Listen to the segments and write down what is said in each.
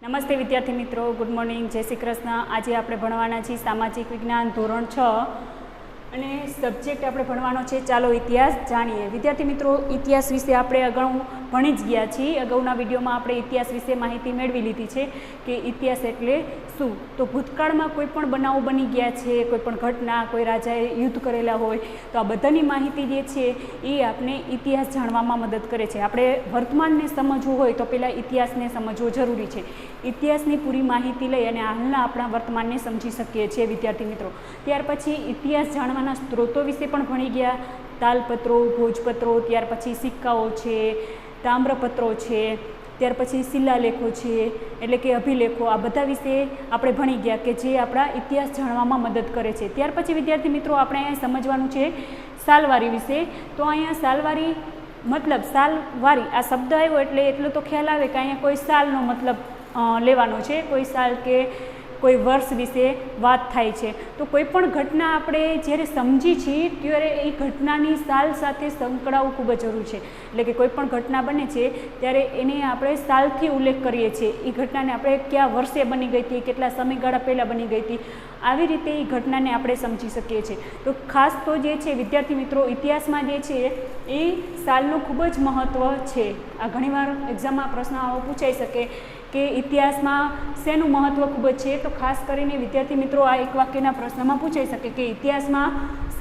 નમસ્તે વિદ્યાર્થી મિત્રો, ગુડ મોર્નિંગ, જય શ્રી કૃષ્ણ. આજે આપણે ભણવાના છીએ સામાજિક વિજ્ઞાન ધોરણ 6 અને સબ્જેક્ટ આપણે ભણવાનો છે ચાલો ઇતિહાસ જાણીએ. વિદ્યાર્થી મિત્રો, ઇતિહાસ વિશે આપણે અગાઉ ભણી જ ગયા છીએ. અગાઉના વિડીયોમાં આપણે ઇતિહાસ વિશે માહિતી મેળવી લીધી છે કે ઇતિહાસ એટલે શું. તો ભૂતકાળમાં કોઈ પણ બનાવો બની ગયા છે, કોઈ પણ ઘટના, કોઈ રાજાએ યુદ્ધ કરેલા હોય તો આ બધાની માહિતી જે છે એ આપણે ઇતિહાસ જાણવામાં મદદ કરે છે. આપણે વર્તમાનને સમજવું હોય તો પહેલાં ઇતિહાસને સમજવો જરૂરી છે. ઇતિહાસની પૂરી માહિતી લઈ અને હાલના આપણા વર્તમાનને સમજી શકીએ છીએ વિદ્યાર્થી મિત્રો. ત્યાર પછી ઇતિહાસ જાણવાના સ્ત્રોતો વિશે પણ ભણી ગયા. તાલપત્રો, ભોજપત્રો, ત્યાર પછી સિક્કાઓ છે, તામ્રપત્રો છે, ત્યાર પછી શિલાલેખો છે એટલે કે અભિલેખો, આ બધા વિશે આપણે ભણી ગયા કે જે આપણા ઇતિહાસ જાણવામાં મદદ કરે છે. ત્યાર પછી વિદ્યાર્થી મિત્રો આપણે અહીંયા સમજવાનું છે સાલવારી વિશે. તો અહીંયા સાલવારી મતલબ સાલવારી આ શબ્દ આવ્યો એટલે એટલો તો ખ્યાલ આવે કે અહીંયા કોઈ સાલનો મતલબ લેવાનો છે, કોઈ સાલ કે કોઈ વર્ષ વિશે વાત થાય છે. તો કોઈ પણ ઘટના આપણે જ્યારે સમજી છીએ ત્યારે એ ઘટનાની સાલ સાથે સંકળાવવું ખૂબ જ જરૂરી છે. એટલે કે કોઈ પણ ઘટના બને છે ત્યારે એને આપણે સાલથી ઉલ્લેખ કરીએ છીએ. એ ઘટનાને આપણે કયા વર્ષે બની ગઈ હતી, કેટલા સમયગાળા પહેલાં બની ગઈ હતી, આવી રીતે એ ઘટનાને આપણે સમજી શકીએ છીએ. તો ખાસ તો જે છે વિદ્યાર્થી મિત્રો, ઇતિહાસમાં જે છે એ સાલનું ખૂબ જ મહત્ત્વ છે. આ ઘણીવાર એક્ઝામમાં પ્રશ્ન આવો પૂછાઈ શકે કે ઇતિહાસમાં શેનું મહત્ત્વ ખૂબ જ છે. તો ખાસ કરીને વિદ્યાર્થી મિત્રો આ એક વાક્યના પ્રશ્નમાં પૂછાઈ શકે કે ઇતિહાસમાં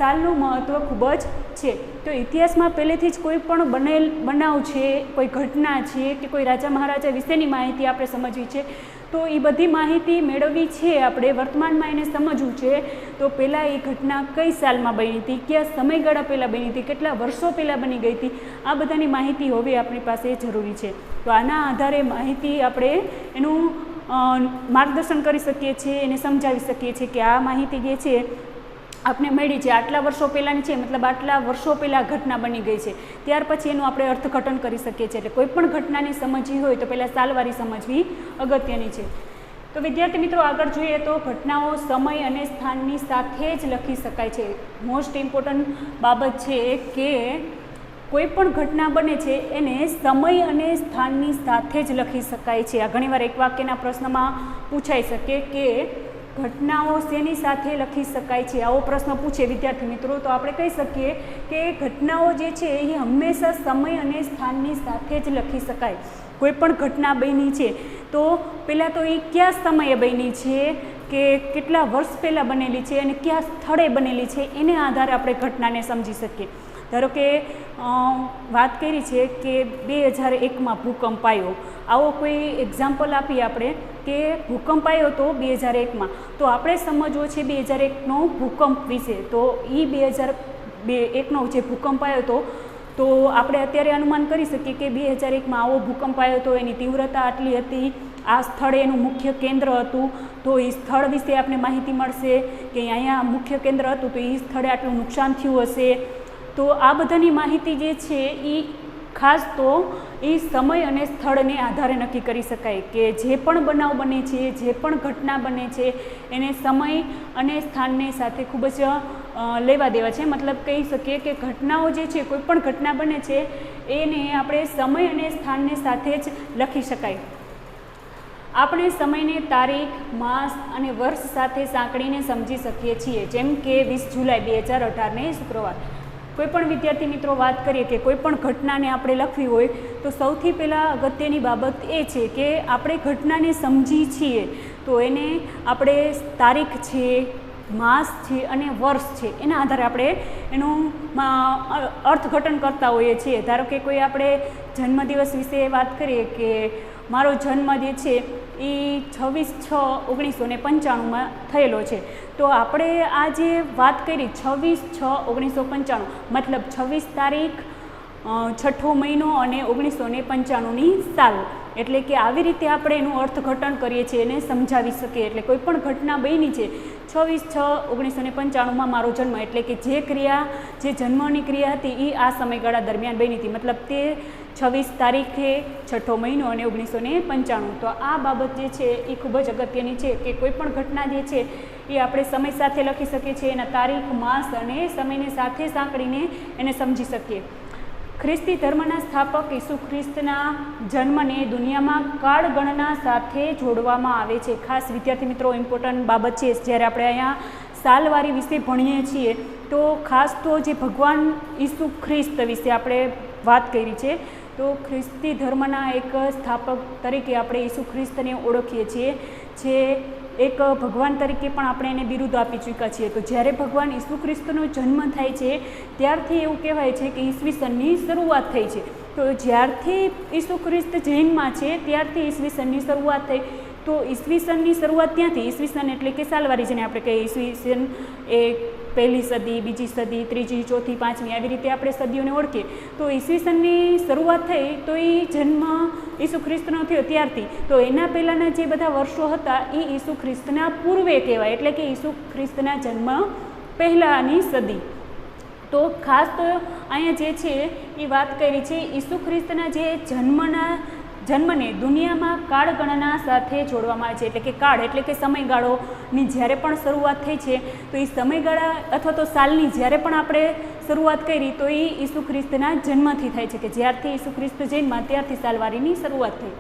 સાલનું મહત્ત્વ ખૂબ જ છે. તો ઇતિહાસમાં પહેલેથી જ કોઈ પણ બનાવ છે, કોઈ ઘટના છે કે કોઈ રાજા મહારાજા વિશેની માહિતી આપણે સમજવી છે. તો એ બધી માહિતી મેળવવી છે આપણે, વર્તમાનમાં એને સમજવું છે. તો પહેલાં એ ઘટના કઈ સાલમાં બની હતી, કયા સમયગાળા પહેલાં બની હતી, કેટલા વર્ષો પહેલાં બની ગઈ હતી, આ બધાની માહિતી હોવી આપણી પાસે જરૂરી છે. તો આના આધારે માહિતી આપણે એનું માર્ગદર્શન કરી શકીએ છીએ, એને સમજાવી શકીએ છીએ કે આ માહિતી જે છે આપણે મળી છે, આટલા વર્ષો પહેલાંની છે, મતલબ આટલા વર્ષો પહેલાં ઘટના બની ગઈ છે. ત્યાર પછી એનું આપણે અર્થઘટન કરી શકીએ છીએ. એટલે કોઈ પણ ઘટનાને સમજવી હોય તો પહેલાં સાલવારી સમજવી અગત્યની છે. તો વિદ્યાર્થી મિત્રો આગળ જોઈએ તો ઘટનાઓ સમય અને સ્થાનની સાથે જ લખી શકાય છે. મોસ્ટ ઇમ્પોર્ટન્ટ બાબત છે કે કોઈ પણ ઘટના બને છે એને સમય અને સ્થાનની સાથે જ લખી શકાય છે. આ ઘણીવાર એક વાક્યના પ્રશ્નમાં પૂછાઈ શકે કે ઘટનાઓ શેની સાથે લખી શકાય છે. આવો પ્રશ્ન પૂછે વિદ્યાર્થી મિત્રો તો આપણે કહી શકીએ કે ઘટનાઓ જે છે એ હંમેશા સમય અને સ્થાનની સાથે જ લખી શકાય. કોઈ પણ ઘટના બની છે તો પહેલાં તો એ કયા સમયે બની છે, કે કેટલા વર્ષ પહેલાં બનેલી છે અને કયા સ્થળે બનેલી છે, એને આધારે આપણે ઘટનાને સમજી શકીએ. ધારો કે વાત કરી છે કે 2001માં ભૂકંપ આવ્યો. આવો કોઈ એક્ઝામ્પલ આપીએ આપણે કે ભૂકંપ આવ્યો તો 2001માં, તો આપણે સમજવો છે 2001નો ભૂકંપ વિશે. તો એ 2001નો જે ભૂકંપ આવ્યો તો આપણે અત્યારે અનુમાન કરી શકીએ કે 2001માં આવો ભૂકંપ આવ્યો તો એની તીવ્રતા આટલી હતી, આ સ્થળે એનું મુખ્ય કેન્દ્ર હતું, તો એ સ્થળ વિશે આપણે માહિતી મળશે કે અહીંયા મુખ્ય કેન્દ્ર હતું તો એ સ્થળે આટલું નુકસાન થયું હશે. તો આ બધાની માહિતી જે છે એ ખાસ તો એ સમય અને સ્થળને આધારે નક્કી કરી શકાય કે જે પણ બનાવ બને છે, જે પણ ઘટના બને છે એને સમય અને સ્થાનને સાથે ખૂબ જ લેવા દેવા છે. મતલબ કહી શકીએ કે ઘટનાઓ જે છે, કોઈ પણ ઘટના બને છે એને આપણે સમય અને સ્થાનને સાથે જ લખી શકાય. આપણે સમયને તારીખ, માસ અને વર્ષ સાથે સાંકળીને સમજી શકીએ છીએ. જેમ કે 20 જુલાઈ 2018ને શુક્રવાર. કોઈ પણ વિદ્યાર્થી મિત્રો વાત કરીએ કે કોઈ પણ ઘટનાને આપણે લખવી હોય તો સૌથી પહેલાં અગત્યની બાબત એ છે કે આપણે ઘટનાને સમજી છીએ તો એને આપણે તારીખ છે, માસ છે અને વર્ષ છે એના આધારે આપણે એનું અર્થઘટન કરતા હોઈએ છીએ. ધારો કે કોઈ આપણે જન્મદિવસ વિશે વાત કરીએ કે મારો જન્મ જે છે એ 26/6/1995માં થયેલો છે. તો આપણે આ જે વાત કરી 26/6/1995 મતલબ 26 તારીખ, 6ઠ્ઠો મહિનો અને 1995ની સાલ. એટલે કે આવી રીતે આપણે એનું અર્થઘટન કરીએ છીએ, એને સમજાવી શકીએ. એટલે કોઈ પણ ઘટના બની છે 26/6/1995માં મારો જન્મ, એટલે કે જે ક્રિયા, જે જન્મની ક્રિયા હતી એ આ સમયગાળા દરમિયાન બની હતી. મતલબ તે 26 તારીખે 6ઠ્ઠો મહિનો અને 1995. તો આ બાબત જે છે એ ખૂબ જ અગત્યની છે કે કોઈ પણ ઘટના જે છે એ આપણે સમય સાથે લખી શકીએ છીએ, એના તારીખ, માસ અને સમયને સાથે સાંકળીને એને સમજી શકીએ. ખ્રિસ્તી ધર્મના સ્થાપક ઈસુ ખ્રિસ્તના જન્મને દુનિયામાં કાળગણના સાથે જોડવામાં આવે છે. ખાસ વિદ્યાર્થી મિત્રો ઇમ્પોર્ટન્ટ બાબત છે. જ્યારે આપણે અહીંયા સાલવારી વિશે ભણીએ છીએ તો ખાસ તો જે ભગવાન ઈસુ ખ્રિસ્ત વિશે આપણે વાત કરી છે, તો ખ્રિસ્તી ધર્મના એક સ્થાપક તરીકે આપણે ઈસુ ખ્રિસ્તને ઓળખીએ છીએ, જે એક ભગવાન તરીકે પણ આપણે એને બિરુદ આપી ચૂક્યા છીએ. તો જ્યારે ભગવાન ઈસુ ખ્રિસ્તનો જન્મ થાય છે ત્યારથી એવું કહેવાય છે કે ઈસવીસનની શરૂઆત થઈ છે. તો જ્યારથી ઈસુ ખ્રિસ્ત જૈનમાં છે ત્યારથી ઈસવીસનની શરૂઆત થઈ. તો ઈસવીસનની શરૂઆત ત્યાંથી, ઈસવીસન એટલે કે સાલવારી જેને આપણે કહીએ, ઈસવીસન એ પહેલી સદી, બીજી સદી, ત્રીજી, ચોથી, પાંચમી, આવી રીતે આપણે સદીઓને ઓળખીએ. તો ઈસવીસનની શરૂઆત થઈ તો એ જન્મ ઈસુ ખ્રિસ્તનો થયો ત્યારથી. તો એના પહેલાંના જે બધા વર્ષો હતા એ ઈસુ ખ્રિસ્તના પૂર્વે કહેવાય, એટલે કે ઈસુ ખ્રિસ્તના જન્મ પહેલાંની સદી. તો ખાસ તો અહીંયા જે છે એ વાત કરી છે ઈસુ ખ્રિસ્તના જે જન્મને દુનિયામાં કાળગણના સાથે જોડવામાં આવે છે. એટલે કે કાળ એટલે કે સમયગાળોની જ્યારે પણ શરૂઆત થઈ છે તો એ સમયગાળા અથવા તો સાલની જ્યારે પણ આપણે શરૂઆત કરી તો એ ઈસુ ખ્રિસ્તના જન્મથી થાય છે, કે જ્યારથી ઈસુ ખ્રિસ્ત જન્મ્યા ત્યારથી સાલવારીની શરૂઆત થઈ.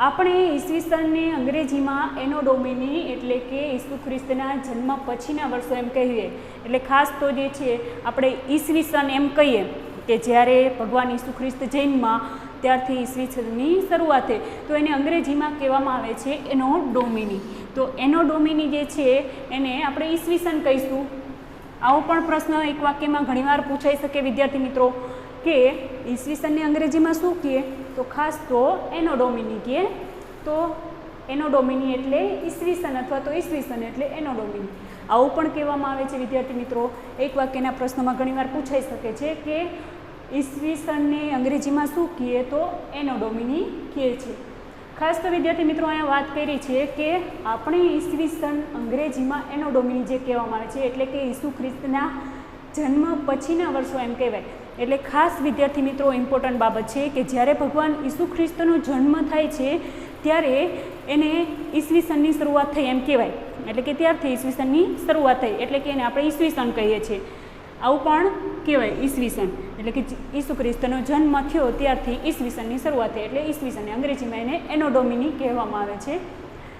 આપણે ઈસવીસનને અંગ્રેજીમાં એનો ડોમિની એટલે કે ઈસુ ખ્રિસ્તના જન્મ પછીના વર્ષો એમ કહીએ. એટલે ખાસ તો જે છે આપણે ઈસવીસન એમ કહીએ કે જ્યારે ભગવાન ઈસુ ખ્રિસ્ત જન્મ્યા ત્યારથી ઈસવીસનની શરૂઆત થઈ, તો એને અંગ્રેજીમાં કહેવામાં આવે છે એનો ડોમિની. તો એનો ડોમિની જે છે એને આપણે ઈસવીસન કહીશું. આવો પણ પ્રશ્ન એક વાક્યમાં ઘણીવાર પૂછાઈ શકે વિદ્યાર્થી મિત્રો કે ઈસવીસનને અંગ્રેજીમાં શું કહે, તો ખાસ તો એનો ડોમિની કહે. તો એનો ડોમિની એટલે ઈસવીસન અથવા તો ઈસવીસન એટલે એનો ડોમિની, આવું પણ કહેવામાં આવે છે વિદ્યાર્થી મિત્રો. એક વાક્યના પ્રશ્નમાં ઘણીવાર પૂછાઈ શકે છે કે ઈસવીસનને અંગ્રેજીમાં શું કહે, તો એનો ડોમિની કહે છે. ખાસ તો વિદ્યાર્થી મિત્રો અહીંયા વાત કરી છે કે આપણે ઈસવીસન અંગ્રેજીમાં એનો ડોમિની જે કહેવામાં આવે છે એટલે કે ઈસુ ખ્રિસ્તના જન્મ પછીના વર્ષો એમ કહેવાય. એટલે ખાસ વિદ્યાર્થી મિત્રો ઇમ્પોર્ટન્ટ બાબત છે કે જ્યારે ભગવાન ઈસુ ખ્રિસ્તનો જન્મ થાય છે ત્યારે એને ઈસવીસનની શરૂઆત થઈ એમ કહેવાય. એટલે કે ત્યારથી ઈસવીસનની શરૂઆત થઈ એટલે કે એને આપણે ઈસવીસન કહીએ છીએ. આવું પણ કહેવાય ઈસવીસન, એટલે કે ઈસુ ખ્રિસ્તનો જન્મ થયો ત્યારથી ઈસવીસનની શરૂઆત થઈ એટલે ઈસવીસન, અંગ્રેજીમાં એને એનો ડોમિની કહેવામાં આવે છે.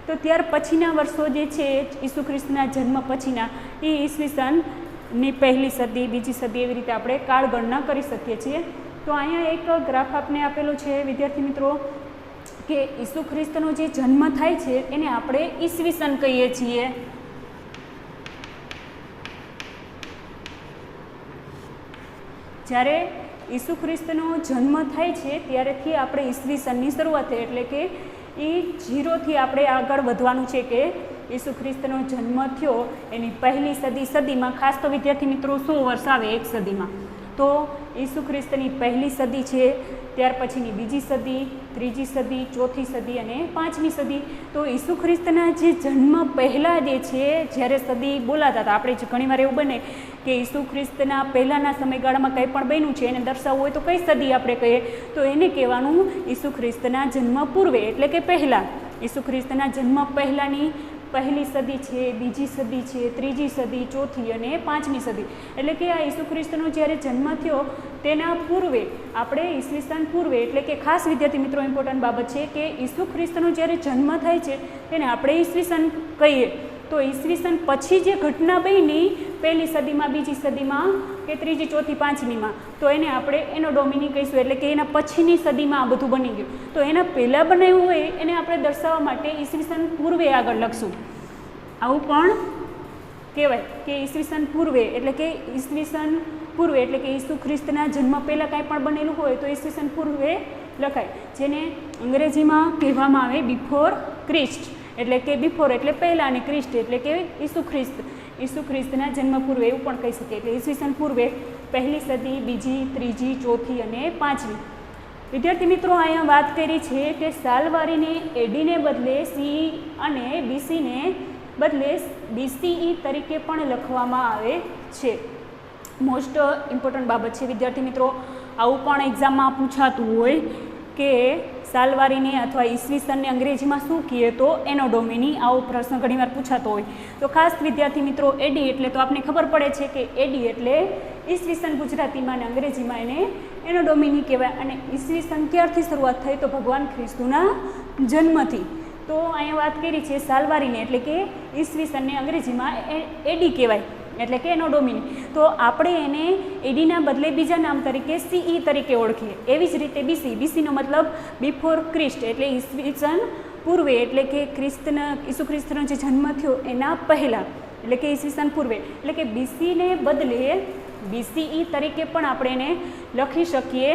તો ત્યાર પછીના વર્ષો જે છે ઈસુ ખ્રિસ્તના જન્મ પછીના એ ઈસવીસનની પહેલી સદી, બીજી સદી એવી રીતે આપણે કાળગણના કરી શકીએ છીએ. તો અહીંયા એક ગ્રાફ આપને આપેલો છે વિદ્યાર્થી મિત્રો કે ઈસુ ખ્રિસ્તનો જે જન્મ થાય છે એને આપણે ઈસવીસન કહીએ છીએ. જ્યારે ઈસુ ખ્રિસ્તનો જન્મ થાય છે ત્યારેથી આપણે ઈસવીસનની શરૂઆત થઈ એટલે કે એ 0થી આપણે આગળ વધવાનું છે કે ઈસુ ખ્રિસ્તનો જન્મ થયો એની પહેલી સદીમાં ખાસ તો વિદ્યાર્થી મિત્રો 100 વર્ષ આવે એક સદીમાં. તો ઈસુ ખ્રિસ્તની પહેલી સદી છે, ત્યાર પછીની બીજી સદી, ત્રીજી સદી, ચોથી સદી અને પાંચમી સદી. તો ઈસુ ખ્રિસ્તના જે જન્મ પહેલાં જે છે જ્યારે સદી બોલાતા હતા, આપણે ઘણીવાર એવું બને કે ઈસુ ખ્રિસ્તના પહેલાંના સમયગાળામાં કંઈ પણ બન્યું છે એને દર્શાવવું હોય તો કઈ સદી આપણે કહીએ, તો એને કહેવાનું ઈસુ ખ્રિસ્તના જન્મ પૂર્વે એટલે કે પહેલાં. ઈસુ ખ્રિસ્તના જન્મ પહેલાંની પહેલી સદી છે, બીજી સદી છે, ત્રીજી સદી, ચોથી અને પાંચમી સદી. એટલે કે આ ઈસુ ખ્રિસ્તનો જ્યારે જન્મ થયો તેના પૂર્વે આપણે ઈસવીસન પૂર્વે એટલે કે ખાસ વિદ્યાર્થી મિત્રો ઇમ્પોર્ટન્ટ બાબત છે કે ઈસુ ખ્રિસ્તનો જ્યારે જન્મ થાય છે તેને આપણે ઈસવીસન કહીએ. તો ઈસવીસન પછી જે ઘટના બની પહેલી સદીમાં, બીજી સદીમાં કે ત્રીજી, ચોથી, પાંચમીમાં, તો એને આપણે એનો ડોમિની કહીશું. એટલે કે એના પછીની સદીમાં આ બધું બની ગયું. તો એના પહેલાં બનાવ્યું હોય એને આપણે દર્શાવવા માટે ઈસવીસન પૂર્વે આગળ લખશું. આવું પણ કહેવાય કે ઈસવીસન પૂર્વે એટલે કે ઈસવીસન પૂર્વે એટલે કે ઈસુ ખ્રિસ્તના જન્મ પહેલાં કાંઈ પણ બનેલું હોય તો ઈસવીસન પૂર્વે લખાય, જેને અંગ્રેજીમાં કહેવામાં આવે બિફોર ક્રિસ્ટ. એટલે કે બિફોર એટલે પહેલાં અને ક્રિસ્ટ એટલે કે ઈસુ ખ્રિસ્તના જન્મ પૂર્વે એવું પણ કહી શકીએ. એટલે ઈસવીસન પૂર્વે પહેલી સદી, બીજી, ત્રીજી, ચોથી અને પાંચમી. વિદ્યાર્થી મિત્રો અહીંયા વાત કરી છે કે સાલવારીને એડીને બદલે સી અને બીસીને બદલે બીસીઈ તરીકે પણ લખવામાં આવે છે. મોસ્ટ ઇમ્પોર્ટન્ટ બાબત છે વિદ્યાર્થી મિત્રો. આવું પણ એક્ઝામમાં પૂછાતું હોય કે સાલવારીને અથવા ઈસવીસનને અંગ્રેજીમાં શું કહીએ તો એનો ડોમિની, આવો પ્રશ્ન ઘણીવાર પૂછાતો હોય. તો ખાસ વિદ્યાર્થી મિત્રો એડી એટલે તો આપને ખબર પડે છે કે એડી એટલે ઈસવીસન ગુજરાતીમાં અને અંગ્રેજીમાં એને એનો ડોમિની કહેવાય. અને ઈસવીસન ક્યારથી શરૂઆત થઈ તો ભગવાન ખ્રિસ્તુના જન્મથી. તો અહીંયા વાત કરી છે સાલવારીને એટલે કે ઈસવીસનને અંગ્રેજીમાં એડી કહેવાય એટલે કે એનો ડોમિની. તો આપણે એને એડીના બદલે બીજા નામ તરીકે સીઈ તરીકે ઓળખીએ. એવી જ રીતે બીસી, બીસીનો મતલબ બિફોર ક્રિસ્ટ એટલે ઈસવીસન પૂર્વે એટલે કે ઈસુ ખ્રિસ્તનો જે જન્મ થયો એના પહેલાં એટલે કે ઈસવીસન પૂર્વે. એટલે કે બીસીને બદલે બીસીઈ તરીકે પણ આપણે એને લખી શકીએ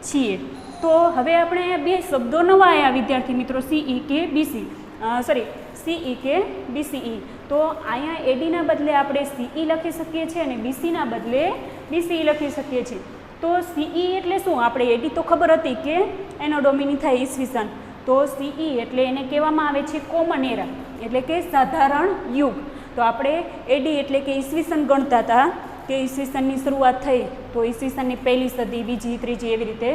છીએ. તો હવે આપણે બે શબ્દો નવા આવ્યા વિદ્યાર્થી મિત્રો, સીઈ કે બીસી, સીઈ કે બીસીઈ. તો અહીંયા એડીના બદલે આપણે સીઈ લખી શકીએ છીએ અને બીસીના બદલે બીસીઈ લખી શકીએ છીએ. તો સીઈ એટલે શું? આપણે એડી તો ખબર હતી કે એનો ડોમિની થાય ઈસવીસન. તો સીઈ એટલે એને કહેવામાં આવે છે કોમન એરા એટલે કે સાધારણ યુગ. તો આપણે એડી એટલે કે ઈસવીસન ગણતા હતા કે ઈસવીસનની શરૂઆત થઈ તો ઈસવીસનની પહેલી સદી, બીજી, ત્રીજી એવી રીતે.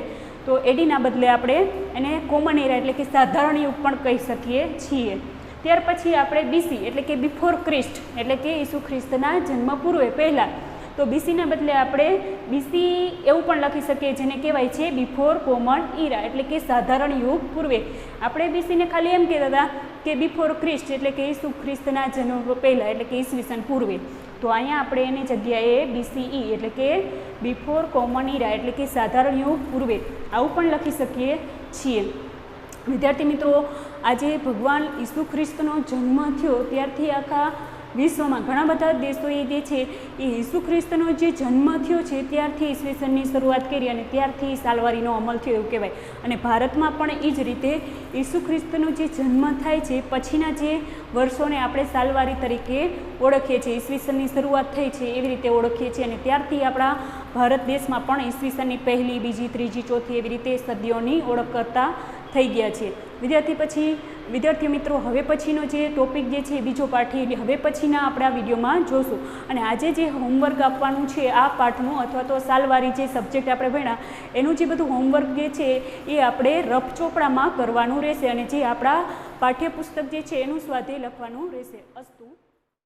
તો એડીના બદલે આપણે એને કોમન એરા એટલે કે સાધારણ યુગ પણ કહી શકીએ છીએ. ત્યાર પછી આપણે બીસી એટલે કે બિફોર ક્રિસ્ટ એટલે કે ઈસુ ખ્રિસ્તના જન્મ પૂર્વે પહેલાં. તો બીસીના બદલે આપણે બીસી એવું પણ લખી શકીએ જેને કહેવાય છે બિફોર કોમન ઇરા એટલે કે સાધારણ યુગ પૂર્વે. આપણે બીસીને ખાલી એમ કહેતા હતા કે બિફોર ક્રિસ્ટ એટલે કે ઈસુ ખ્રિસ્તના જન્મ પહેલાં એટલે કે ઈસવીસન પૂર્વે. તો અહીંયા આપણે એની જગ્યાએ બીસીઈ એટલે કે બિફોર કોમન ઇરા એટલે કે સાધારણ યુગ પૂર્વે આવું પણ લખી શકીએ છીએ. વિદ્યાર્થી મિત્રો, આજે ભગવાન ઈસુ ખ્રિસ્તનો જન્મ થયો ત્યારથી આખા વિશ્વમાં ઘણા બધા દેશોએ જે છે એ ઈસુ ખ્રિસ્તનો જે જન્મ થયો છે ત્યારથી ઈસવીસનની શરૂઆત કરી અને ત્યારથી સાલવારીનો અમલ થયો એવું કહેવાય. અને ભારતમાં પણ એ જ રીતે ઈસુ ખ્રિસ્તનો જે જન્મ થાય છે પછીના જે વર્ષોને આપણે સાલવારી તરીકે ઓળખીએ છીએ. ઈસવીસનની શરૂઆત થઈ છે એવી રીતે ઓળખીએ છીએ અને ત્યારથી આપણા ભારત દેશમાં પણ ઈસવીસનની પહેલી, બીજી, ત્રીજી, ચોથી એવી રીતે સદીઓની ઓળખ કરતા થઈ ગયા છે. વિદ્યાર્થી મિત્રો, હવે પછીનો જે ટોપિક જે છે બીજો પાઠ એટલે હવે પછીના આપણે આ વિડીયોમાં જોશું. અને આજે જે હોમવર્ક આપવાનું છે આ પાઠનું અથવા તો સાલવારી જે સબ્જેક્ટ આપણે ભણ્યા એનું જે બધું હોમવર્ક જે છે એ આપણે રફ ચોપડામાં કરવાનું રહેશે અને જે આપણા પાઠ્યપુસ્તક જે છે એનું સ્વાધ્યાય લખવાનું રહેશે. અસ્તુ.